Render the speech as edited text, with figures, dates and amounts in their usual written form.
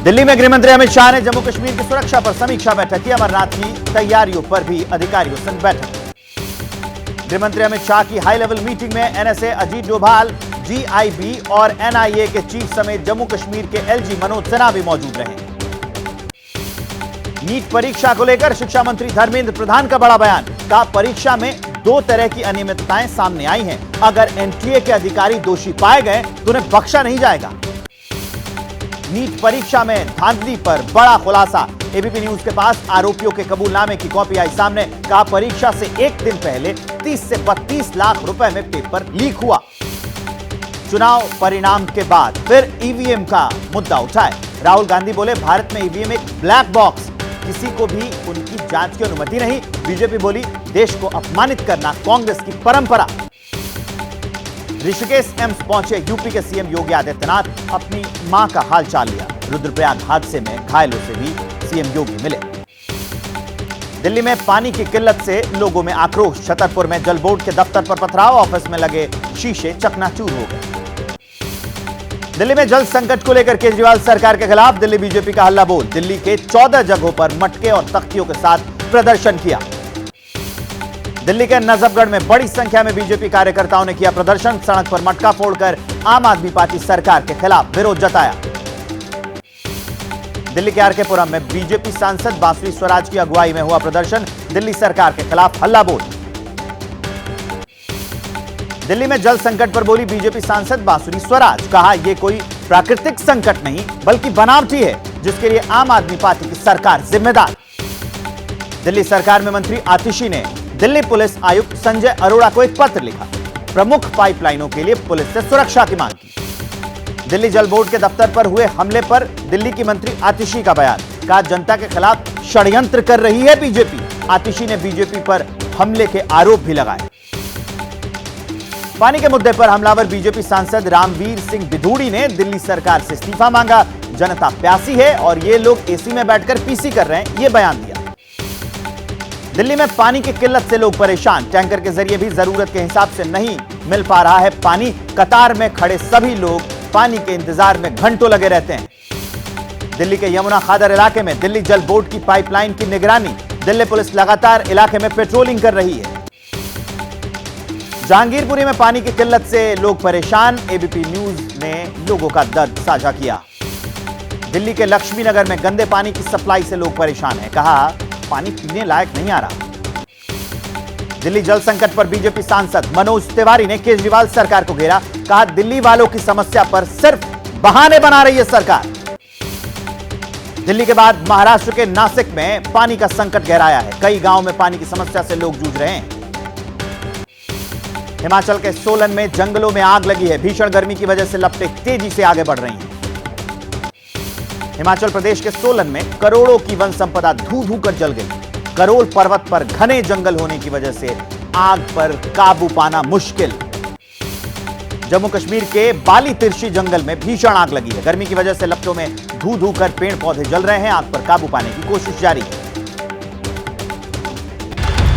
दिल्ली में गृह मंत्री अमित शाह ने जम्मू कश्मीर की सुरक्षा पर समीक्षा बैठक की। अमरनाथ की तैयारियों पर भी अधिकारियों से बैठक। गृह मंत्री अमित शाह की हाई लेवल मीटिंग में एनएसए अजीत डोभाल, जीआईबी और एनआईए के चीफ समेत जम्मू कश्मीर के एलजी मनोज सिन्हा भी मौजूद रहे। नीट परीक्षा को लेकर शिक्षा मंत्री धर्मेंद्र प्रधान का बड़ा बयान। कहा, परीक्षा में दो तरह की अनियमितताएं सामने आई हैं। अगर एनटीए के अधिकारी दोषी पाए गए तो उन्हें बख्शा नहीं जाएगा। नीट परीक्षा में धांधली पर बड़ा खुलासा। एबीपी न्यूज के पास आरोपियों के कबूलनामे की कॉपी आई सामने। कहा, परीक्षा से एक दिन पहले 30 से 32 लाख रुपए में पेपर लीक हुआ। चुनाव परिणाम के बाद फिर ईवीएम का मुद्दा उठाए। राहुल गांधी बोले, भारत में ईवीएम एक ब्लैक बॉक्स, किसी को भी उनकी जांच की अनुमति नहीं। बीजेपी बोली, देश को अपमानित करना कांग्रेस की परंपरा। ऋषिकेश एम्स पहुंचे यूपी के सीएम योगी आदित्यनाथ, अपनी मां का हालचाल लिया। रुद्रप्रयाग हादसे में घायलों से भी सीएम योगी मिले। दिल्ली में पानी की किल्लत से लोगों में आक्रोश। छतरपुर में जल बोर्ड के दफ्तर पर पथराव, ऑफिस में लगे शीशे चकनाचूर हो गए। दिल्ली में जल संकट को लेकर केजरीवाल सरकार के खिलाफ दिल्ली बीजेपी का हल्ला बोल। दिल्ली के 14 जगहों पर मटके और तख्तियों के साथ प्रदर्शन किया। दिल्ली के नजफगढ़ में बड़ी संख्या में बीजेपी कार्यकर्ताओं ने किया प्रदर्शन। सड़क पर मटका फोड़कर आम आदमी पार्टी सरकार के खिलाफ विरोध जताया। दिल्ली के आरकेपुरम में बीजेपी सांसद बांसुरी स्वराज की अगुवाई में हुआ प्रदर्शन। दिल्ली सरकार के खिलाफ हल्ला बोल। दिल्ली में जल संकट पर बोली बीजेपी सांसद बांसुरी स्वराज। कहा, यह कोई प्राकृतिक संकट नहीं बल्कि बनावटी है, जिसके लिए आम आदमी पार्टी की सरकार जिम्मेदार। दिल्ली सरकार में मंत्री आतिशी ने दिल्ली पुलिस आयुक्त संजय अरोड़ा को एक पत्र लिखा। प्रमुख पाइपलाइनों के लिए पुलिस से सुरक्षा की मांग की। दिल्ली जल बोर्ड के दफ्तर पर हुए हमले पर दिल्ली की मंत्री आतिशी का बयान। कहा, जनता के खिलाफ षड्यंत्र कर रही है बीजेपी। आतिशी ने बीजेपी पर हमले के आरोप भी लगाए। पानी के मुद्दे पर हमलावर बीजेपी सांसद रामवीर सिंह बिधूड़ी ने दिल्ली सरकार से इस्तीफा मांगा। जनता प्यासी है और ये लोग एसी में बैठकर पीसी कर रहे हैं, ये बयान दिया। दिल्ली में पानी की किल्लत से लोग परेशान। टैंकर के जरिए भी जरूरत के हिसाब से नहीं मिल पा रहा है पानी। कतार में खड़े सभी लोग पानी के इंतजार में घंटों लगे रहते हैं। दिल्ली के यमुना खादर इलाके में दिल्ली जल बोर्ड की पाइपलाइन की निगरानी। दिल्ली पुलिस लगातार इलाके में पेट्रोलिंग कर रही है। जहांगीरपुरी में पानी की किल्लत से लोग परेशान। एबीपी न्यूज ने लोगों का दर्द साझा किया। दिल्ली के लक्ष्मी नगर में गंदे पानी की सप्लाई से लोग परेशान हैं। कहा, पानी पीने लायक नहीं आ रहा। दिल्ली जल संकट पर बीजेपी सांसद मनोज तिवारी ने केजरीवाल सरकार को घेरा। कहा, दिल्ली वालों की समस्या पर सिर्फ बहाने बना रही है सरकार। दिल्ली के बाद महाराष्ट्र के नासिक में पानी का संकट गहराया है। कई गांवों में पानी की समस्या से लोग जूझ रहे हैं। हिमाचल के सोलन में जंगलों में आग लगी है। भीषण गर्मी की वजह से लपटें तेजी से आगे बढ़ रही हैं। हिमाचल प्रदेश के सोलन में करोड़ों की वन संपदा धू धू कर जल गई। करोल पर्वत पर घने जंगल होने की वजह से आग पर काबू पाना मुश्किल। जम्मू कश्मीर के बाली तिरछी जंगल में भीषण आग लगी है। गर्मी की वजह से लपटों में धू धू कर पेड़ पौधे जल रहे हैं। आग पर काबू पाने की कोशिश जारी है।